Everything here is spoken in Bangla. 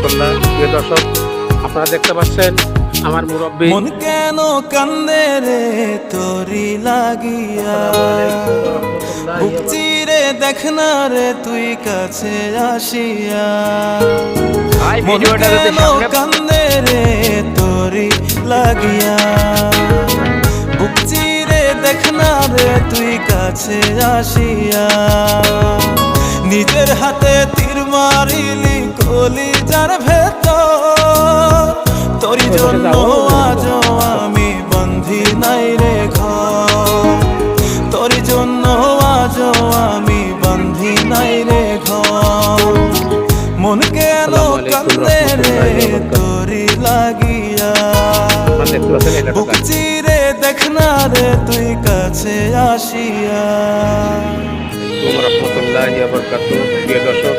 রহমতুল্লাহ। প্রিয় দর্শক, আপনারা দেখতে পাচ্ছেন আমার মুরব্বী। মন কেন কান্দে রে তোরি লাগিয়া, বুক চিরে দেখ না রে তুই কাছে আসিয়া। মন কেন কান্দে রে তোরি লাগিয়া, বুক চিরে দেখ না রে তুই কাছে আসিয়া। নিজের হাতে তীর মারিলি কলিজার ভেতর, তোরি জন্য আজও আমি বন্ধি নাই রে ঘর, তোরি জন্য আজও আমি বন্ধি নাই রে ঘর। মন কেন কান্দে রে তোরি লাগিয়া, বুক চিরে দেখ না রে তুই কাছে আসিয়া। রহমতুল্লাহি ওয়া বারাকাতুহু। প্রিয় দর্শক,